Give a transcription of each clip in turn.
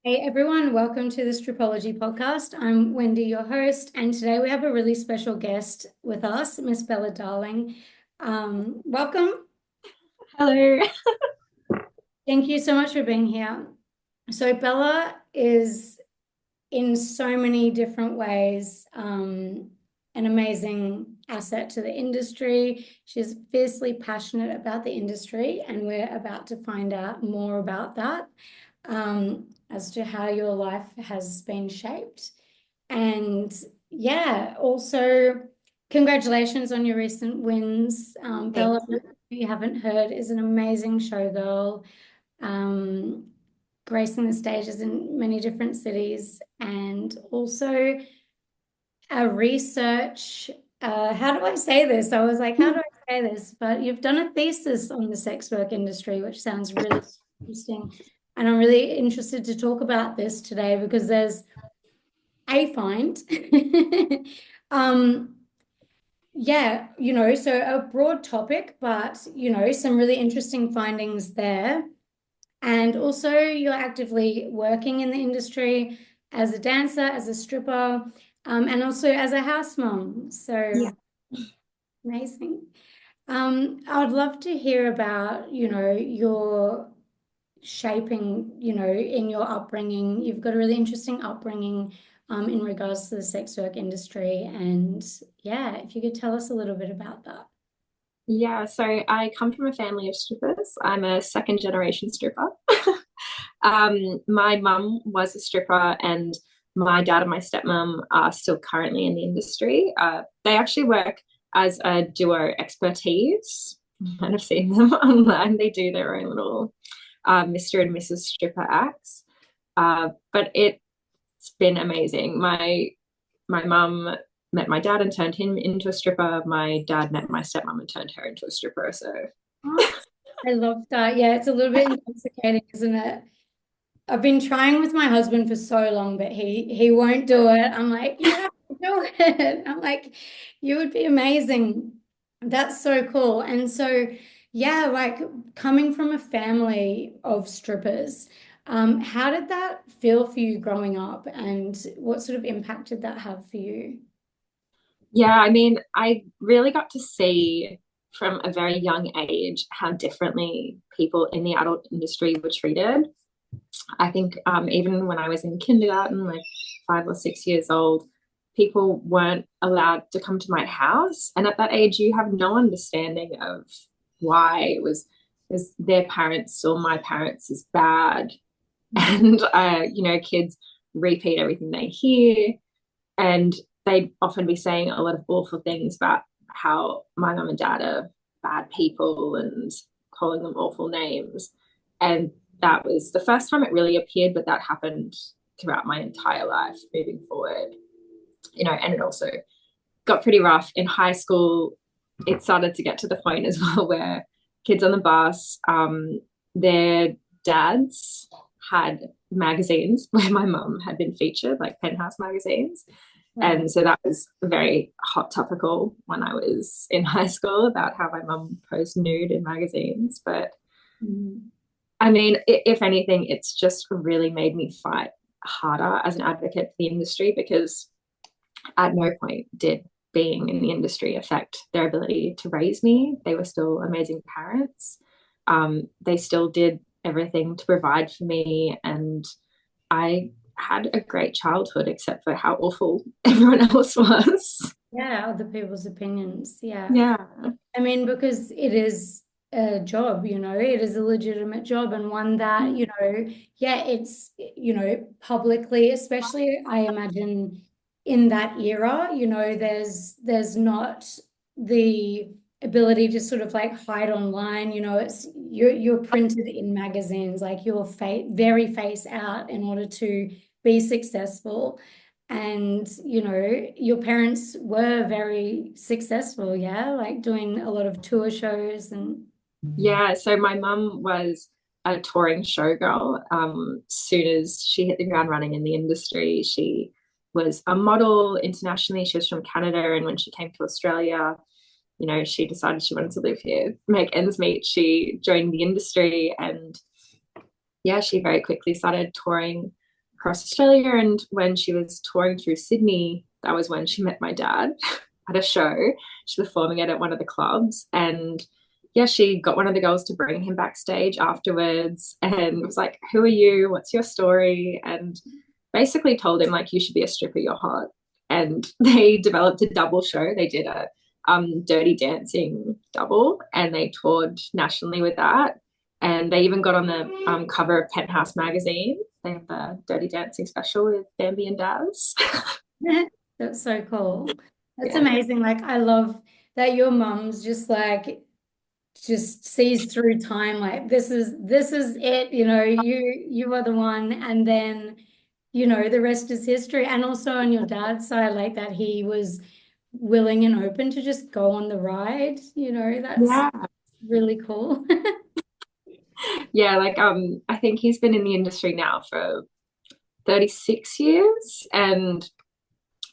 Hey everyone, welcome to the Stripology podcast. I'm Wendy, your host, and today we have a really special guest with us, Miss Bella Darling. Welcome. Hello. Thank you so much for being here. So Bella is in so many different ways an amazing asset to the industry. She's fiercely passionate about the industry, and we're about to find out more about that as to how your life has been shaped. And yeah, also congratulations on your recent wins. Thank Bella, you. if you haven't heard, is an amazing showgirl, um, gracing the stages in many different cities, and also a research. How do I say this? I was like, how do I say this? But you've done a thesis on the sex work industry, which sounds really interesting. And I'm really interested to talk about this today because there's a find. um, yeah, so a broad topic, but some really interesting findings there. And also, you're actively working in the industry as a dancer, as a stripper, and also as a house mom. Yeah. So amazing. I would love to hear about, your shaping, in your upbringing. You've got a really interesting upbringing, in regards to the sex work industry. And yeah, if you could tell us a little bit about that. Yeah, so I come from a family of strippers. I'm a second generation stripper. My mum was a stripper, and my dad and my stepmom are still currently in the industry. They actually work as a duo expertise. You might have seen them online. They do their own little Mr. and Mrs. Stripper acts. But it's been amazing. My mum met my dad and turned him into a stripper. My dad met my stepmom and turned her into a stripper. So Oh, I love that. Yeah, it's a little bit intoxicating, isn't it? I've been trying with my husband for so long, but he won't do it. I'm like, you have to do it. I'm like, you would be amazing. That's so cool. And so, yeah, like coming from a family of strippers, how did that feel for you growing up, and what sort of impact did that have for you? yeah, I mean, I really got to see from a very young age how differently people in the adult industry were treated. I think even when I was in kindergarten, like 5 or 6 years old, people weren't allowed to come to my house. And at that age, you have no understanding of why it was because their parents saw my parents as bad. And, kids repeat everything they hear. And they'd often be saying a lot of awful things about how my mum and dad are bad people and calling them awful names. And that was the first time it really appeared, but that happened throughout my entire life moving forward. And it also got pretty rough in high school. It started to get to the point as well where kids on the bus, their dads had magazines where my mum had been featured, like penthouse magazines. Oh, And so that was very hot topical when I was in high school about how my mum posed nude in magazines. But mm, I mean, if anything, it's just really made me fight harder as an advocate for the industry because at no point did being in the industry affect their ability to raise me. They were still amazing parents. They still did everything to provide for me, and I had a great childhood, except for how awful everyone else was. yeah, other people's opinions. Yeah. Yeah. I mean, because it is a job, it is a legitimate job, and one that, yeah, it's, publicly, especially I imagine in that era, there's not the ability to sort of like hide online, it's you're printed in magazines, like your very face out in order to be successful. And, your parents were very successful, yeah, like doing a lot of tour shows and Yeah. So my mum was a touring showgirl. Soon as she hit the ground running in the industry, she was a model internationally. She was from Canada. And when she came to Australia, she decided she wanted to live here, make ends meet. She joined the industry, and yeah, she very quickly started touring across Australia. And when she was touring through Sydney, that was when she met my dad at a show. She was performing it at one of the clubs. And yeah, she got one of the girls to bring him backstage afterwards and was like, "Who are you? What's your story?" And basically told him, like, "You should be a stripper, you're hot." And they developed a double show. They did a Dirty Dancing double, and they toured nationally with that. And they even got on the cover of Penthouse magazine. They have the Dirty Dancing special with Bambi and Daz. That's so cool. That's Yeah. amazing. Like I love that your mum's just like just sees through time like this is it, you are the one, and then the rest is history. And also on your dad's side, like that he was willing and open to just go on the ride, that's Yeah. really cool. Yeah, like I think he's been in the industry now for 36 years, and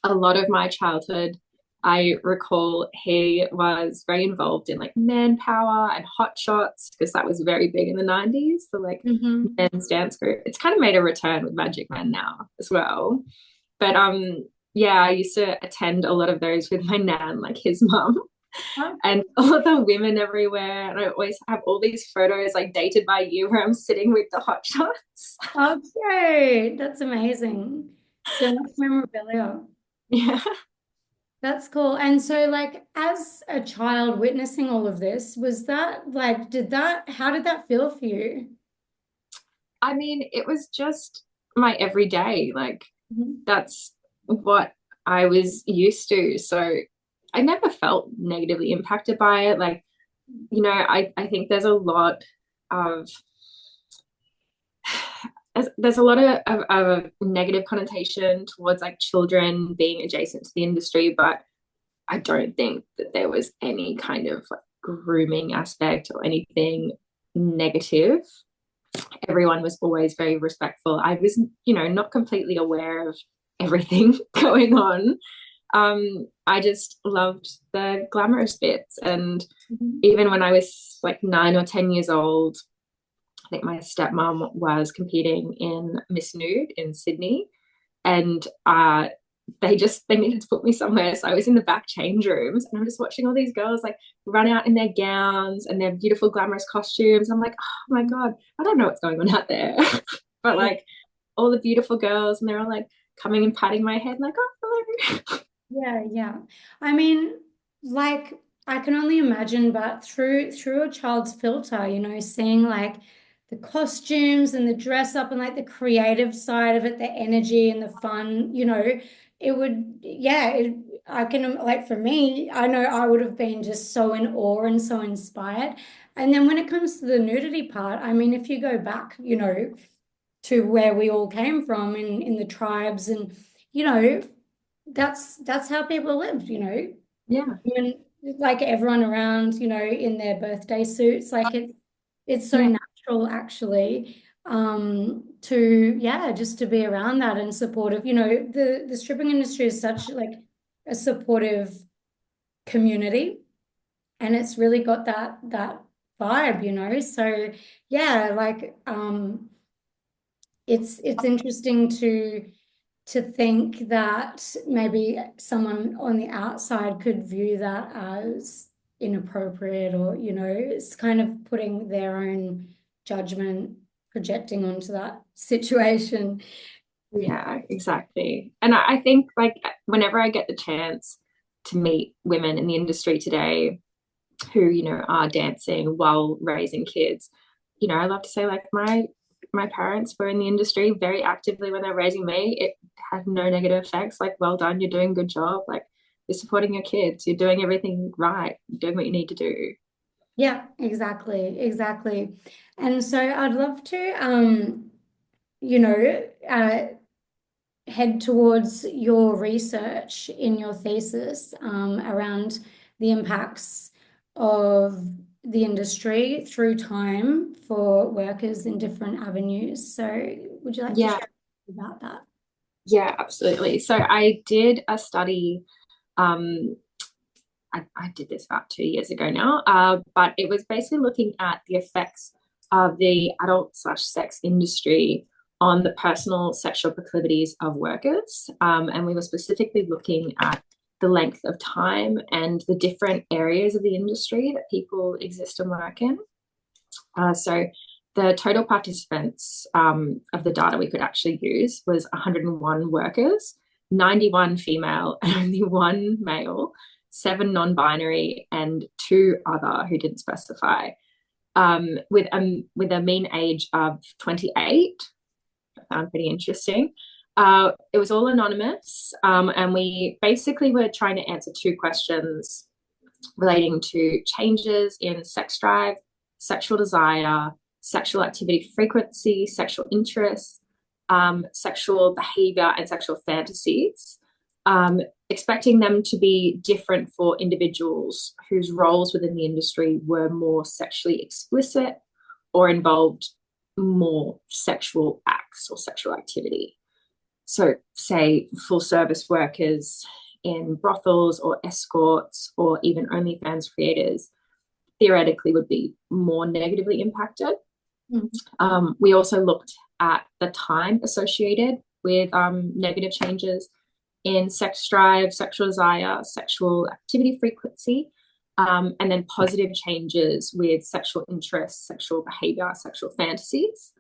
a lot of my childhood, I recall he was very involved in like Manpower and Hot Shots because that was very big in the 90s. So like Hmm. men's dance group. It's kind of made a return with Magic Man now as well. But yeah, I used to attend a lot of those with my nan, like his mum, and all of the women everywhere. And I always have all these photos like dated by you where I'm sitting with the Hot Shots. Okay, that's amazing. So much memorabilia. Yeah. That's cool. And so, like, as a child witnessing all of this, was that like, how did that feel for you? I mean, it was just my everyday. Like, Mhm. that's what I was used to. So I never felt negatively impacted by it. Like, I think there's a lot of there's a lot of negative connotation towards like children being adjacent to the industry, but I don't think that there was any kind of like grooming aspect or anything negative. Everyone was always very respectful. I was, not completely aware of everything going on. I just loved the glamorous bits. And Mhm. even when I was like 9 or 10 years old, I think my stepmom was competing in Miss Nude in Sydney, and they needed to put me somewhere. So I was in the back change rooms, and I'm just watching all these girls like run out in their gowns and their beautiful glamorous costumes. I'm like, oh my God, I don't know what's going on out there. But like all the beautiful girls, and they're all like coming and patting my head, like, oh, hello. Yeah, yeah. I mean, like I can only imagine, but through a child's filter, seeing like the costumes and the dress up and like the creative side of it, the energy and the fun, it would, yeah, I can like for me, I know I would have been just so in awe and so inspired. And then when it comes to the nudity part, I mean, if you go back, to where we all came from in the tribes and you know that's how people lived, Yeah, and like everyone around, in their birthday suits, like it's so yeah, natural actually, to yeah, just to be around that and supportive. The stripping industry is such like a supportive community, and it's really got that vibe, so yeah, like it's interesting to think that maybe someone on the outside could view that as inappropriate, or it's kind of putting their own judgment projecting onto that situation. yeah, exactly. And I think like whenever I get the chance to meet women in the industry today who, are dancing while raising kids, I love to say like my parents were in the industry very actively when they're raising me. It had no negative effects. Like, well done, you're doing a good job. Like, you're supporting your kids, you're doing everything right, you're doing what you need to do. Yeah, exactly. And so I'd love to you know head towards your research in your thesis, around the impacts of the industry through time for workers in different avenues. So, would you like to Yeah, share about that? yeah, absolutely. So I did a study. Um, I did this about 2 years ago now, but it was basically looking at the effects of the adult/sex industry on the personal sexual proclivities of workers. And we were specifically looking at the length of time and the different areas of the industry that people exist and work in. So the total participants of the data we could actually use was 101 workers, 91 female and only one male, 7 non-binary and 2 other who didn't specify, with a mean age of 28. I found pretty interesting. It was all anonymous, and we basically were trying to answer 2 questions relating to changes in sex drive, sexual desire, sexual activity frequency, sexual interest, sexual behavior, and sexual fantasies, expecting them to be different for individuals whose roles within the industry were more sexually explicit or involved more sexual acts or sexual activity. So, say, full service workers in brothels or escorts or even OnlyFans creators theoretically would be more negatively impacted. We also looked at the time associated with negative changes in sex drive, sexual desire, sexual activity frequency, and then positive changes with sexual interest, sexual behavior, sexual fantasies.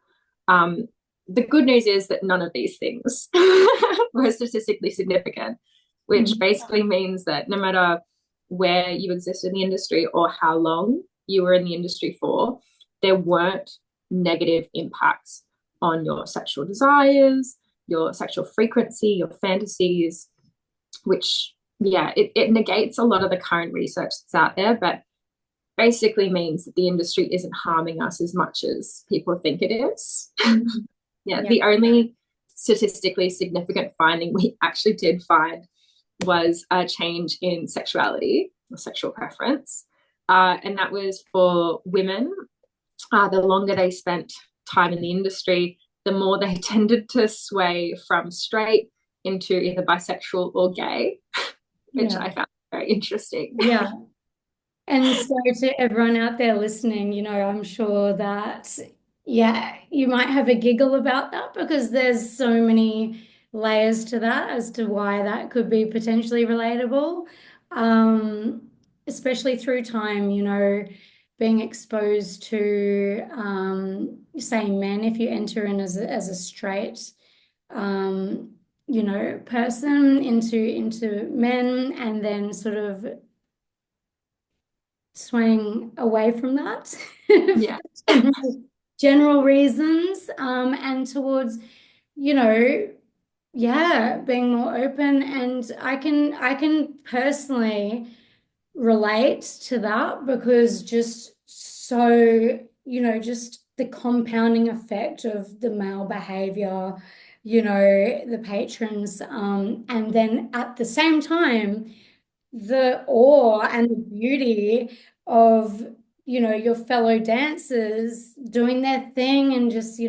The good news is that none of these things were statistically significant, which basically means that no matter where you exist in the industry or how long you were in the industry for, there weren't negative impacts on your sexual desires, your sexual frequency, your fantasies, which, yeah, it negates a lot of the current research that's out there, but basically means that the industry isn't harming us as much as people think it is. Yeah, the only statistically significant finding we actually did find was a change in sexuality or sexual preference. And that was for women. The longer they spent time in the industry, the more they tended to sway from straight into either bisexual or gay, which I found very interesting. Yeah. And so to everyone out there listening, I'm sure that, you might have a giggle about that because there's so many layers to that as to why that could be potentially relatable, especially through time, being exposed to, say, men, if you enter in as a straight, person into men and then sort of swaying away from that Yeah. general reasons, and towards being more open. And I can personally relate to that because just so just the compounding effect of the male behavior, the patrons, and then at the same time the awe and the beauty of your fellow dancers doing their thing and just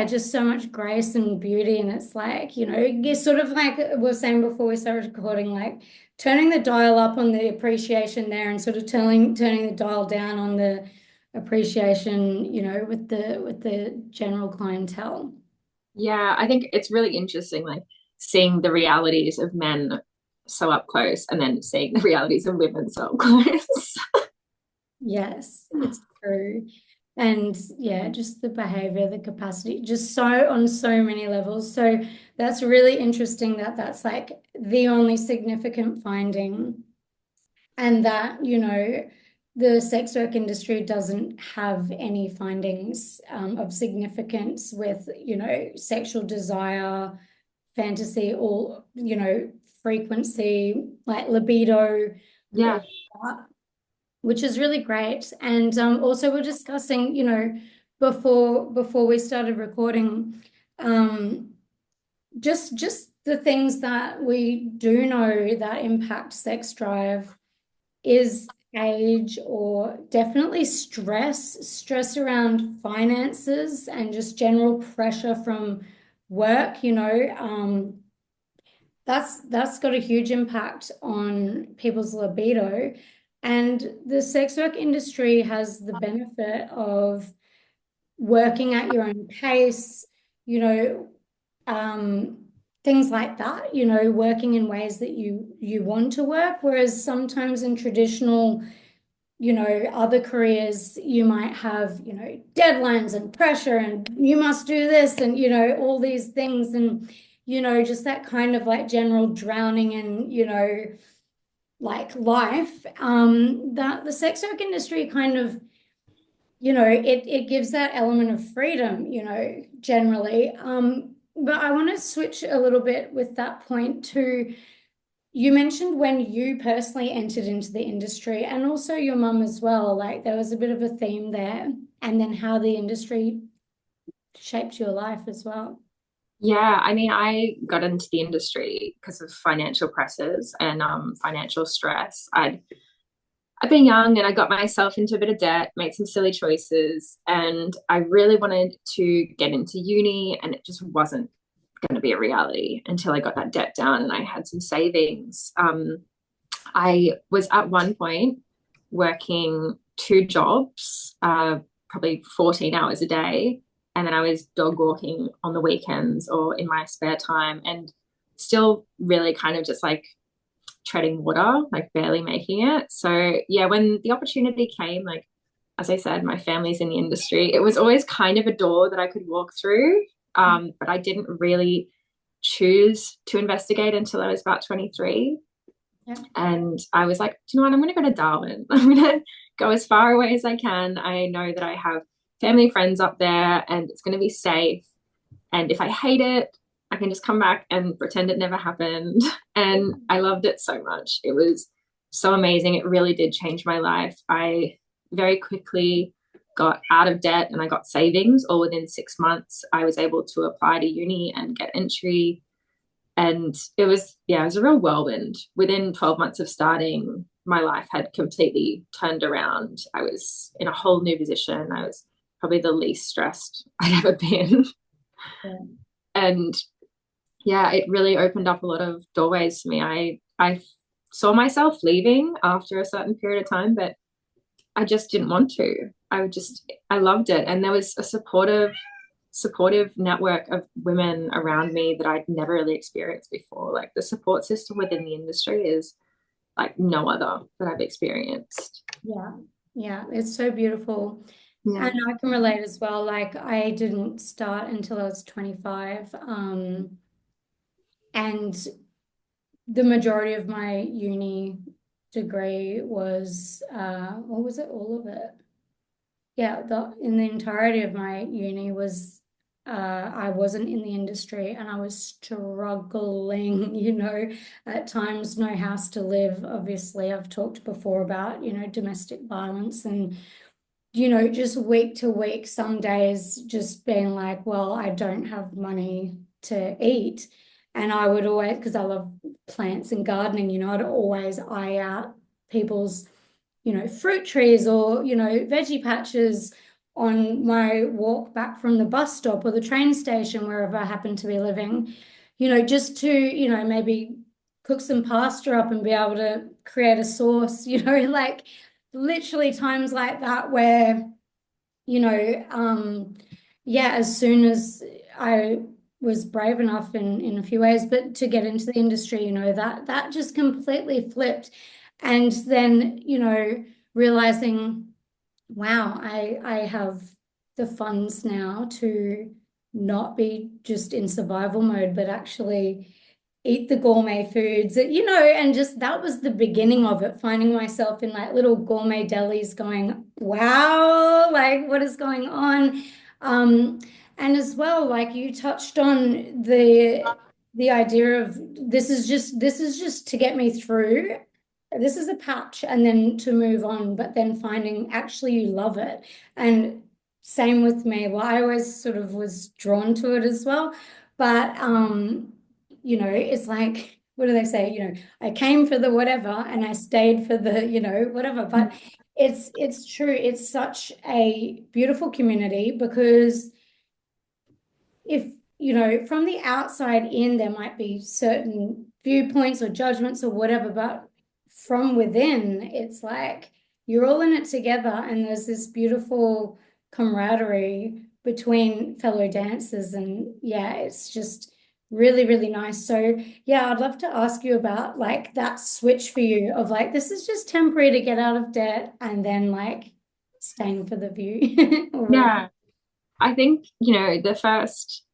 just so much grace and beauty. And it's like you're sort of like we were saying before we started recording, like turning the dial up on the appreciation there and sort of turning the dial down on the appreciation with the general clientele. Yeah, I think it's really interesting, like seeing the realities of men so up close and then seeing the realities of women so up close. Yes, it's true. And just the behavior, the capacity, just so on so many levels. So that's really interesting that that's like the only significant finding, and that, the sex work industry doesn't have any findings of significance with, sexual desire, fantasy, or, frequency, like libido, Yeah. which is really great. And also we're discussing, before we started recording, just the things that we do know that impact sex drive is age, or definitely stress around finances and just general pressure from work, that's got a huge impact on people's libido. And the sex work industry has the benefit of working at your own pace, you know, um, things like that, you know, working in ways that you want to work. Whereas sometimes in traditional, you know, other careers, you might have, you know, deadlines and pressure and you must do this and, you know, all these things. And, you know, just that kind of like general drowning in, you know, like life. That the sex work industry kind of, you know, it gives that element of freedom, you know, generally. But I want to switch a little bit with that point to, you mentioned when you personally entered into the industry and also your mum as well, like there was a bit of a theme there, and then how the industry shaped your life as well. Yeah, I mean, I got into the industry because of financial pressures and financial stress. I've been young and I got myself into a bit of debt, made some silly choices, and I really wanted to get into uni, and it just wasn't going to be a reality until I got that debt down and I had some savings. I was at one point working two jobs, probably 14 hours a day. And then I was dog walking on the weekends or in my spare time and still really kind of just like treading water, like barely making it. So, yeah, when the opportunity came, like, as I said, my family's in the industry, it was always kind of a door that I could walk through. But I didn't really choose to investigate until I was about 23. Yeah. And I was like, do you know what? I'm going to go to Darwin. I'm going to go as far away as I can. I know that I have family, friends up there, and it's going to be safe. And if I hate it, I can just come back and pretend it never happened. And I loved it so much. It was so amazing. It really did change my life. I very quickly got out of debt and I got savings all within 6 months. I was able to apply to uni and get entry, and it was, yeah, it was a real whirlwind. Within 12 months of starting, my life had completely turned around. I was in a whole new position. I was probably the least stressed I'd ever been. Yeah. And yeah, it really opened up a lot of doorways for me. I saw myself leaving after a certain period of time, but I just didn't want to. I loved it. And there was a supportive network of women around me that I'd never really experienced before. Like the support system within the industry is like no other that I've experienced. Yeah. Yeah. It's so beautiful. Yeah. And I can relate as well. Like I didn't start until I was 25. And the majority of my uni degree was what was it? All of it. Yeah, in the entirety of my uni was I wasn't in the industry and I was struggling, you know, at times no house to live. Obviously, I've talked before about, you know, domestic violence and, you know, just week to week, some days just being like, well, I don't have money to eat. And I would always, because I love plants and gardening, you know, I'd always eye out people's, you know, fruit trees or, you know, veggie patches on my walk back from the bus stop or the train station, wherever I happen to be living, you know, just to, you know, maybe cook some pasta up and be able to create a sauce, you know, like literally times like that where, you know, yeah, as soon as I was brave enough in a few ways, but to get into the industry, you know, that just completely flipped. And then, you know, realizing, wow, I have the funds now to not be just in survival mode, but actually eat the gourmet foods, you know, and just that was the beginning of it, finding myself in like little gourmet delis going, wow, like what is going on? Um, and as well, like you touched on the idea of this is just to get me through. This is a patch and then to move on, but then finding actually you love it. And same with me. Well, I always sort of was drawn to it as well. But you know, it's like, what do they say? You know, I came for the whatever and I stayed for the, you know, whatever. But it's true. It's such a beautiful community because if, you know, from the outside in, there might be certain viewpoints or judgments or whatever, but from within, it's like you're all in it together and there's this beautiful camaraderie between fellow dancers. And yeah, it's just really, really nice. So yeah, I'd love to ask you about like that switch for you of like, this is just temporary to get out of debt and then like staying for the view or whatever. Yeah. I think, the first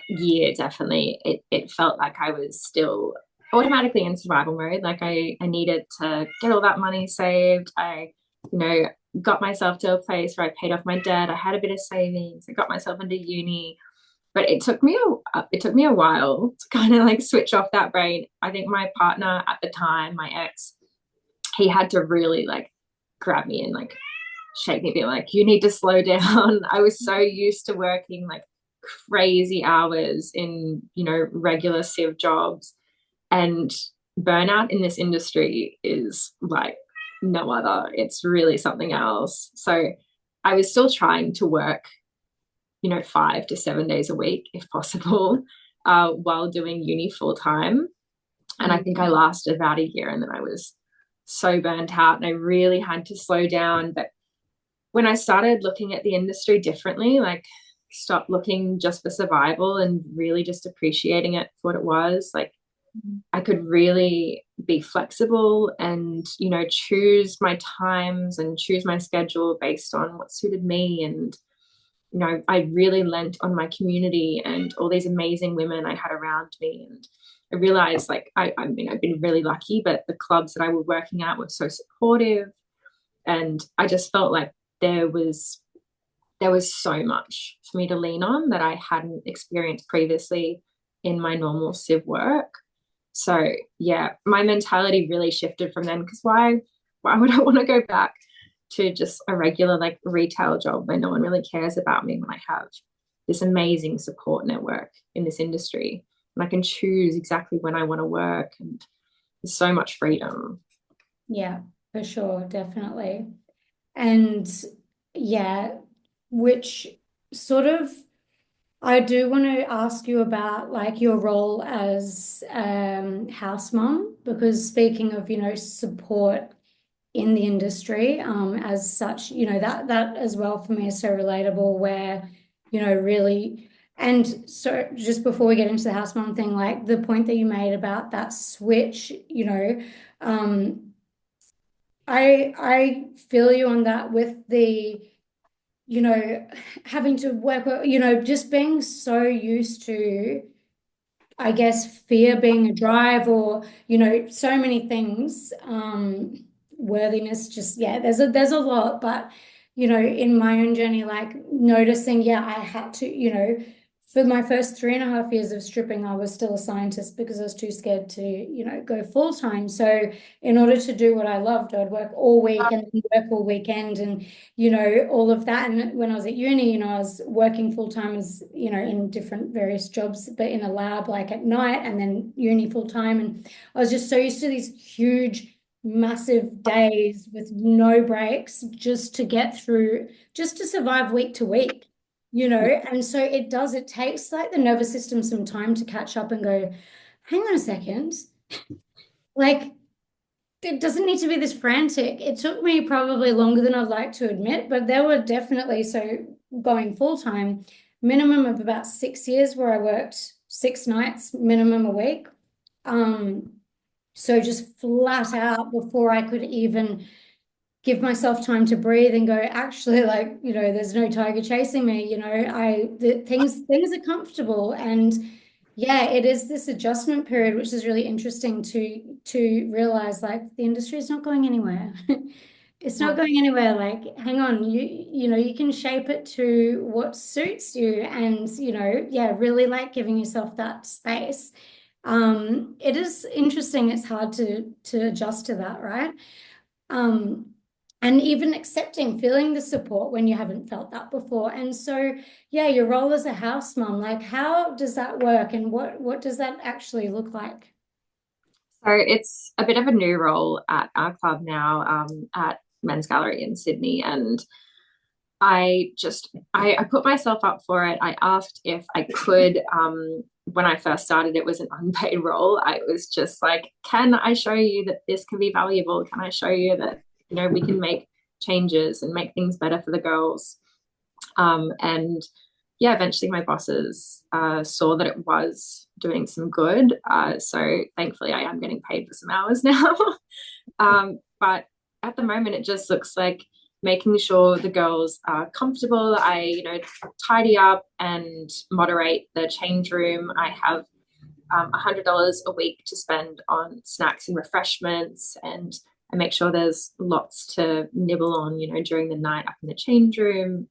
year definitely it felt like I was still automatically in survival mode. Like I needed to get all that money saved. I, you know, got myself to a place where I paid off my debt. I had a bit of savings. I got myself into uni. But it took me a while to kind of like switch off that brain. I think my partner at the time, my ex, he had to really like grab me and like shake me, be like, you need to slow down. I was so used to working like crazy hours in, regular civ jobs. And burnout in this industry is like no other. It's really something else. So I was still trying to work, 5 to 7 days a week, if possible, while doing uni full time. And I think I lasted about a year and then I was so burnt out and I really had to slow down. But when I started looking at the industry differently, like stop looking just for survival and really just appreciating it for what it was, like I could really be flexible and, choose my times and choose my schedule based on what suited me. And, I really lent on my community and all these amazing women I had around me. And I realized like, I mean, I've been really lucky, but the clubs that I was working at were so supportive. And I just felt like there was so much for me to lean on that I hadn't experienced previously in my normal civ work. So yeah, my mentality really shifted from then, because why would I want to go back to just a regular like retail job where no one really cares about me when I have this amazing support network in this industry and I can choose exactly when I want to work and there's so much freedom. Yeah, for sure, definitely. And yeah, which sort of I do want to ask you about like your role as house mom, because speaking of, support in the industry, as such, that as well for me is so relatable where, really, and so just before we get into the house mom thing, like the point that you made about that switch, I feel you on that with the having to work, just being so used to, I guess, fear being a drive or, so many things. Worthiness, just, yeah, there's a lot, but, in my own journey, like noticing, yeah, I had to, for my first 3.5 years of stripping, I was still a scientist because I was too scared to, go full time. So in order to do what I loved, I'd work all week and then work all weekend and, all of that. And when I was at uni, I was working full time as, in different various jobs, but in a lab, like at night and then uni full time. And I was just so used to these huge, massive days with no breaks just to get through, just to survive week to week, and so it takes like the nervous system some time to catch up and go, hang on a second, like it doesn't need to be this frantic. It took me probably longer than I'd like to admit, but there were definitely, so going full time, minimum of about 6 years where I worked 6 nights minimum a week. So just flat out before I could even give myself time to breathe and go, actually, like, there's no tiger chasing me, things are comfortable. And yeah, it is this adjustment period, which is really interesting to realize like the industry is not going anywhere. It's not going anywhere. Like, hang on, you can shape it to what suits you and, yeah, really like giving yourself that space. It is interesting. It's hard to adjust to that, right? Um, and even accepting, feeling the support when you haven't felt that before. And so, yeah, your role as a house mom, like how does that work and what does that actually look like? So it's a bit of a new role at our club now, at Men's Gallery in Sydney. And I put myself up for it. I asked if I could. When I first started, it was an unpaid role. I was just like, can I show you that this can be valuable? Can I show you that, we can make changes and make things better for the girls? And yeah, eventually my bosses saw that it was doing some good. So thankfully, I am getting paid for some hours now. But at the moment, it just looks like making sure the girls are comfortable. I, tidy up and moderate the change room. I have $100 a week to spend on snacks and refreshments, and I make sure there's lots to nibble on, during the night up in the change room,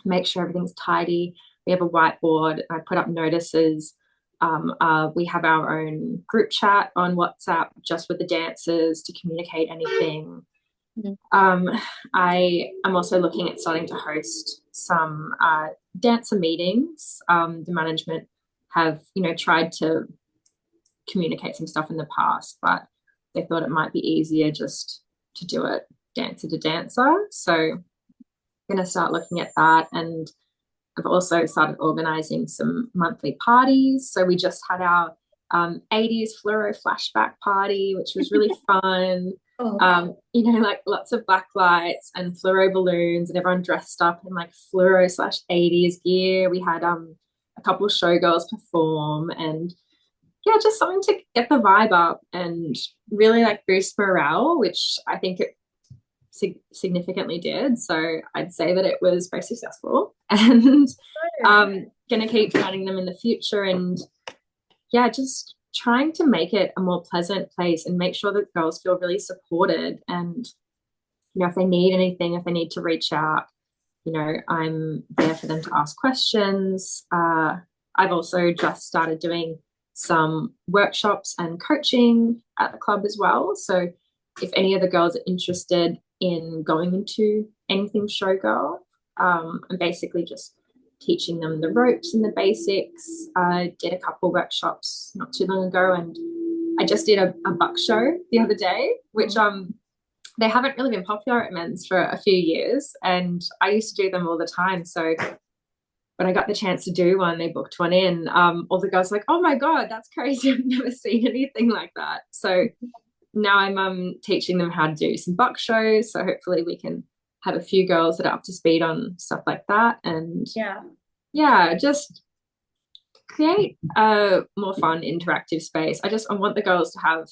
make sure everything's tidy. We have a whiteboard. I put up notices. We have our own group chat on WhatsApp just with the dancers to communicate anything. Mm. I am also looking at starting to host some dancer meetings. The management have, tried to communicate some stuff in the past, but they thought it might be easier just to do it dancer to dancer. So I'm going to start looking at that. And I've also started organizing some monthly parties. So we just had our 80s fluoro flashback party, which was really fun. Oh, Like lots of black lights and fluoro balloons, and everyone dressed up in like fluoro slash 80s gear. We had a couple of showgirls perform, and yeah, just something to get the vibe up and really like boost morale, which I think it significantly did. So I'd say that it was very successful, and going to keep planning them in the future. And yeah, just trying to make it a more pleasant place and make sure that girls feel really supported. And, if they need anything, if they need to reach out, I'm there for them to ask questions. I've also just started doing some workshops and coaching at the club as well. So if any of the girls are interested in going into anything showgirl, I'm basically just teaching them the ropes and the basics. I did a couple workshops not too long ago, and I just did a buck show the other day, which they haven't really been popular at men's for a few years, and I used to do them all the time. So when I got the chance to do one, they booked one in. All the girls were like, "Oh my god, that's crazy! I've never seen anything like that." So now I'm teaching them how to do some buck shows. So hopefully we can have a few girls that are up to speed on stuff like that. And yeah, just create a more fun, interactive space. I want the girls to have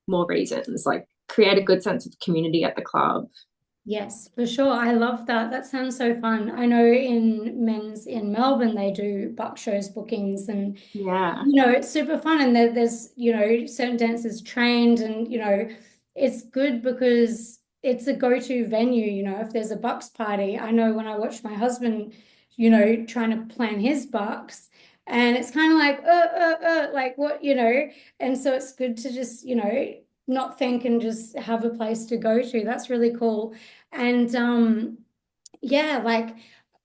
more reasons, like create a good sense of community at the club. yes, for sure. I love that. That sounds so fun. I know in men's in Melbourne, they do buck shows bookings, and Yeah. it's super fun. And there's, certain dancers trained, and, it's good because it's a go-to venue. If there's a bucks party, I know when I watched my husband, trying to plan his bucks, and it's kind of like, like what, and so it's good to just, not think and just have a place to go to. That's really cool. And yeah, like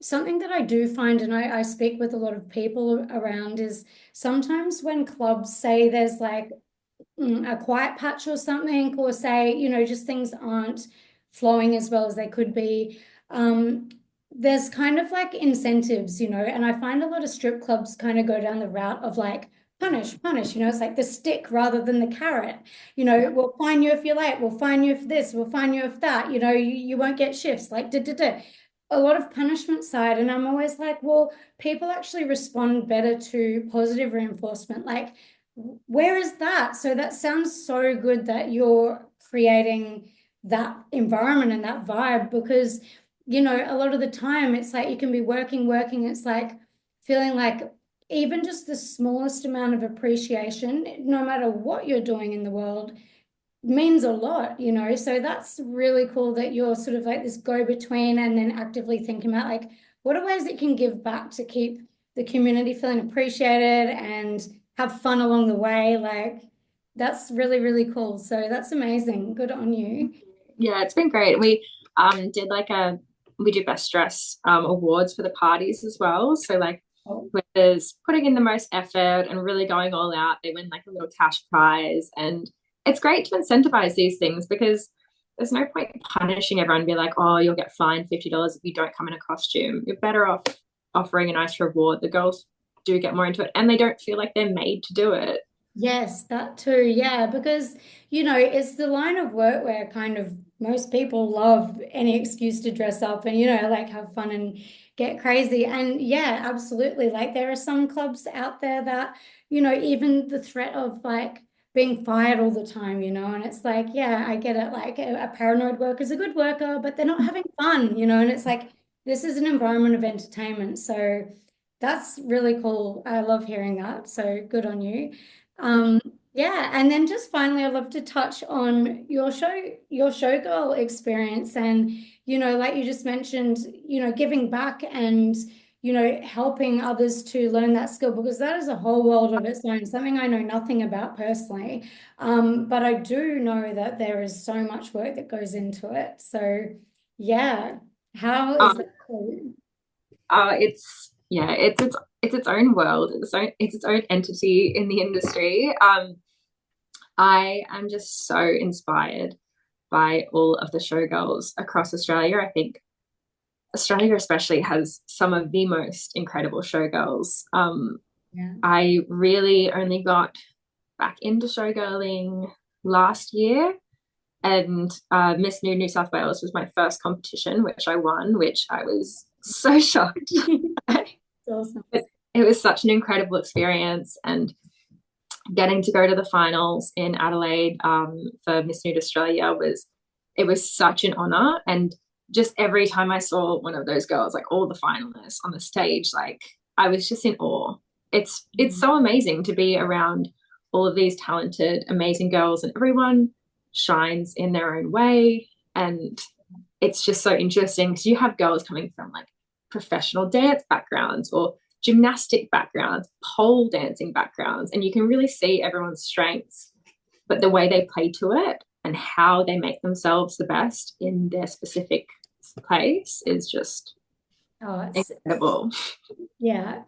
something that I do find, and I speak with a lot of people around, is sometimes when clubs say there's like a quiet patch or something, or say, just things aren't flowing as well as they could be, there's kind of like incentives, and I find a lot of strip clubs kind of go down the route of like, punish, it's like the stick rather than the carrot. We'll fine you if you're late, we'll fine you if this, we'll fine you if that, you won't get shifts, like a lot of punishment side. And I'm always like, well, people actually respond better to positive reinforcement. Like, where is that? So that sounds so good that you're creating that environment and that vibe, because a lot of the time it's like you can be working, it's like feeling like even just the smallest amount of appreciation, no matter what you're doing in the world, means a lot, So that's really cool that you're sort of like this go-between, and then actively thinking about like, what are ways that you can give back to keep the community feeling appreciated and have fun along the way. Like, that's really, really cool. So that's amazing. Good on you. Yeah, it's been great. Did like we do best dress awards for the parties as well. So like Oh, whoever's putting in the most effort and really going all out, they win like a little cash prize. And it's great to incentivize these things, because there's no point punishing everyone and be like, oh, you'll get fined $50 if you don't come in a costume. You're better off offering a nice reward. The girls do get more into it, and they don't feel like they're made to do it. Yes, that too. Yeah, because it's the line of work where kind of most people love any excuse to dress up and like have fun and get crazy. And yeah, absolutely. Like there are some clubs out there that, even the threat of like being fired all the time, and it's like, yeah, I get it. Like a paranoid worker is a good worker, but they're not having fun, and it's like this is an environment of entertainment. So that's really cool. I love hearing that. So good on you. Um, yeah, and then just finally, I'd love to touch on your showgirl experience, and like you just mentioned, giving back and helping others to learn that skill because that is a whole world of its own, something I know nothing about personally, but I do know that there is so much work that goes into it. So, yeah, how is Um, that for you? it's yeah, it's its own world. It's its own entity in the industry. I am just so inspired by all of the showgirls across Australia. I think Australia especially has some of the most incredible showgirls. Yeah. I really only got back into showgirling last year, and Miss New South Wales was my first competition, which I won, which I was so shocked. It's awesome. It was such an incredible experience, and getting to go to the finals in Adelaide for Miss Nude Australia was such an honor. And just every time I saw one of those girls, like all the finalists on the stage, like I was just in awe. It's so amazing to be around all of these talented, amazing girls, and everyone shines in their own way. And it's just so interesting because you have girls coming from like professional dance backgrounds or gymnastic backgrounds, pole dancing backgrounds, and you can really see everyone's strengths, but the way they play to it and how they make themselves the best in their specific place is just Oh, it's incredible. yeah.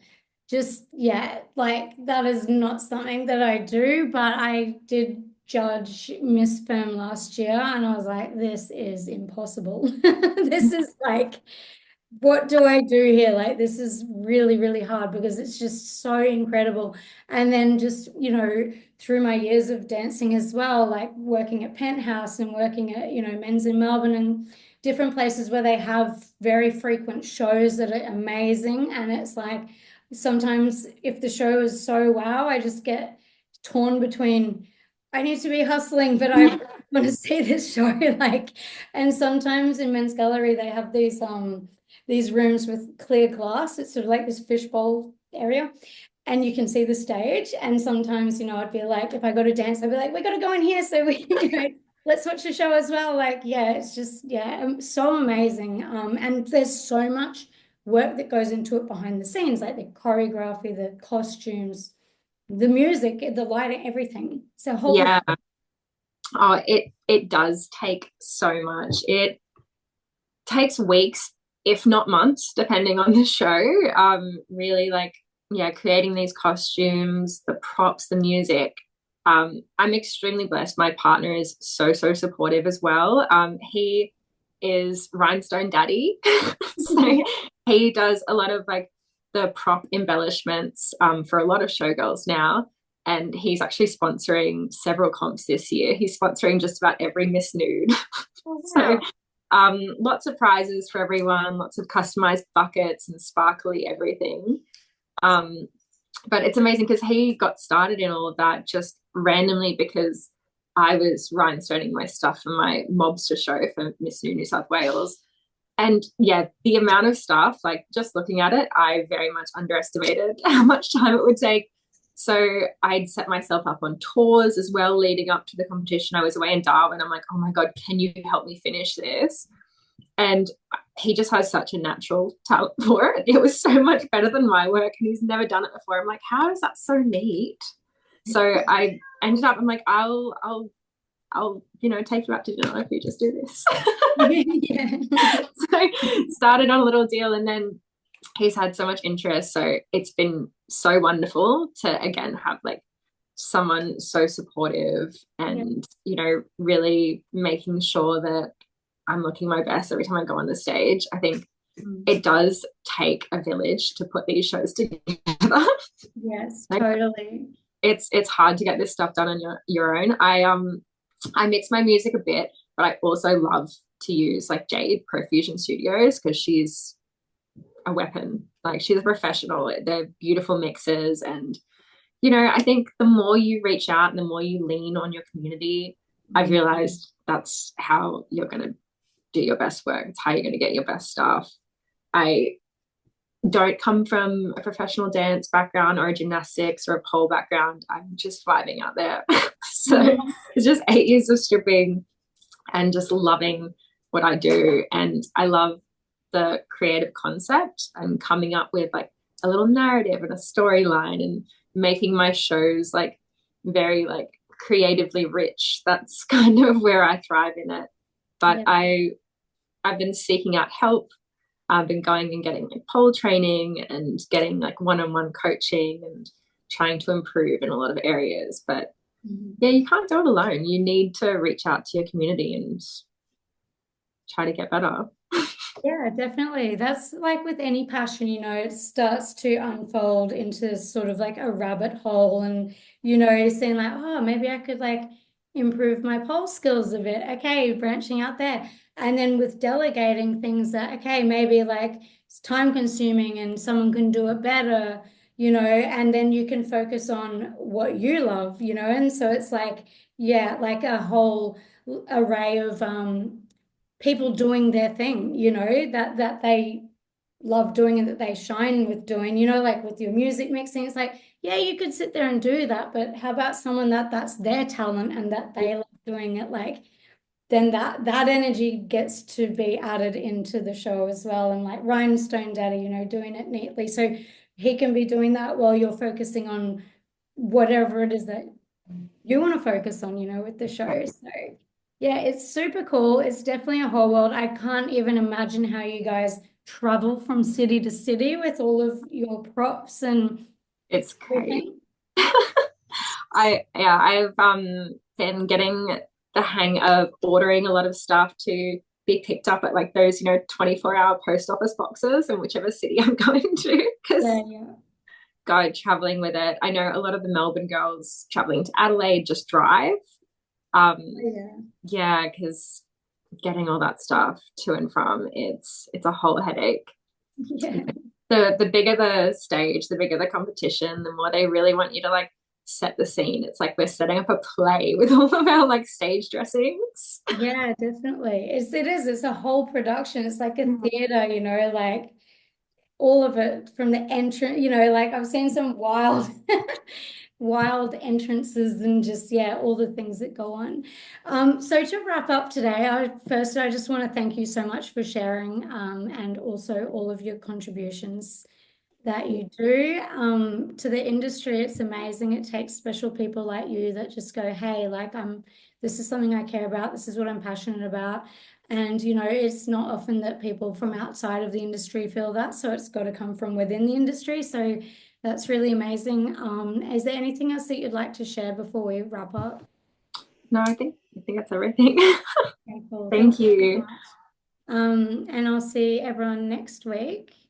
Just, yeah, like that is not something that I do, but I did judge Miss Firm last year and I was like, this is impossible. This is like what do I do here? Like, this is really, really hard because it's just so incredible. And then just, through my years of dancing as well, like working at Penthouse and working at, Men's in Melbourne and different places where they have very frequent shows that are amazing. And it's like sometimes if the show is so wow, I just get torn between I need to be hustling, but I want to see this show. Like, and sometimes in Men's Gallery, they have these rooms with clear glass. It's sort of like this fishbowl area, and you can see the stage. And sometimes, I'd be like, if I go to dance, I'd be like, we got to go in here so we, let's watch the show as well. Like, yeah, it's just, yeah, so amazing. And there's so much work that goes into it behind the scenes, like the choreography, the costumes, the music, the lighting, everything. It's a whole Yeah. Oh, it does take so much. It takes weeks, if not months, depending on the show. Really like, yeah, creating these costumes, the props, the music. I'm extremely blessed. My partner is so supportive as well. He is Rhinestone Daddy. So he does a lot of like the prop embellishments for a lot of showgirls now. And he's actually sponsoring several comps this year. He's sponsoring just about every Miss Nude. Oh, So wow. lots of prizes for everyone, lots of customized buckets and sparkly everything. Um, but it's amazing because he got started in all of that just randomly because I was rhinestoning my stuff for my mobster show for Miss New South Wales. And yeah, the amount of stuff, like just looking at it, I very much underestimated how much time it would take. So I'd set myself up on tours as well leading up to the competition. I was away in Darwin. I'm like, oh my God, can you help me finish this? And he just has such a natural talent for it. It was so much better than my work, and he's never done it before. I'm like, how is that so neat? So I ended up, I'm like, I'll take you out to dinner if you just do this. Yeah. So started on a little deal, and then he's had so much interest. So it's been so wonderful to again have like someone so supportive Yeah. and really making sure that I'm looking my best every time I go on the stage. I think it does take a village to put these shows together. Yes, Like, totally. it's hard to get this stuff done on your own. I mix my music a bit, but I also love to use like Jade Profusion Studios because she's a weapon. Like she's a professional. They're beautiful mixes. And, you know, I think the more you reach out and the more you lean on your community, I've realized that's how you're going to do your best work. It's how you're going to get your best stuff. I don't come from a professional dance background or a gymnastics or a pole background. I'm just vibing out there. So it's just 8 years of stripping and just loving what I do. And I love the creative concept and coming up with like a little narrative and a storyline and making my shows like very like creatively rich. That's kind of where I thrive in it. But Yeah. I've been seeking out help. I've been going and getting like pole training and getting like one-on-one coaching and trying to improve in a lot of areas. But yeah, you can't do it alone. You need to reach out to your community and try to get better. Yeah, definitely. That's like with any passion, it starts to unfold into sort of like a rabbit hole and, saying like, oh, maybe I could like improve my pole skills a bit. Okay, branching out there. And then with delegating things that, okay, maybe like it's time consuming and someone can do it better, and then you can focus on what you love, and so it's like, yeah, like a whole array of people doing their thing, that they love doing and that they shine with doing, like with your music mixing. It's like, yeah, you could sit there and do that, but how about someone that's their talent and that they love doing it? Like, then that energy gets to be added into the show as well. And like Rhinestone Daddy, doing it neatly. So he can be doing that while you're focusing on whatever it is that you want to focus on, with the show. So yeah, it's super cool. It's definitely a whole world. I can't even imagine how you guys travel from city to city with all of your props and It's crazy. everything. I've been getting the hang of ordering a lot of stuff to be picked up at like those, 24-hour post office boxes in whichever city I'm going to. Yeah, Because yeah. go traveling with it. I know a lot of the Melbourne girls traveling to Adelaide just drive. Um, Yeah. yeah, because getting all that stuff to and from, it's a whole headache. Yeah. The bigger the stage, the bigger the competition, the more they really want you to like set the scene. It's like we're setting up a play with all of our like stage dressings. Yeah, definitely. It's a whole production. It's like a theater, like all of it from the entrance, like I've seen some wild wild entrances and just yeah, all the things that go on. So to wrap up today, I just want to thank you so much for sharing and also all of your contributions that you do to the industry. It's amazing. It takes special people like you that just go, hey, like this is something I care about. This is what I'm passionate about. And it's not often that people from outside of the industry feel that, so it's got to come from within the industry. So that's really amazing. Is there anything else that you'd like to share before we wrap up? No, I think that's everything. Okay, cool. Thank Thank you so you. much. And I'll see everyone next week.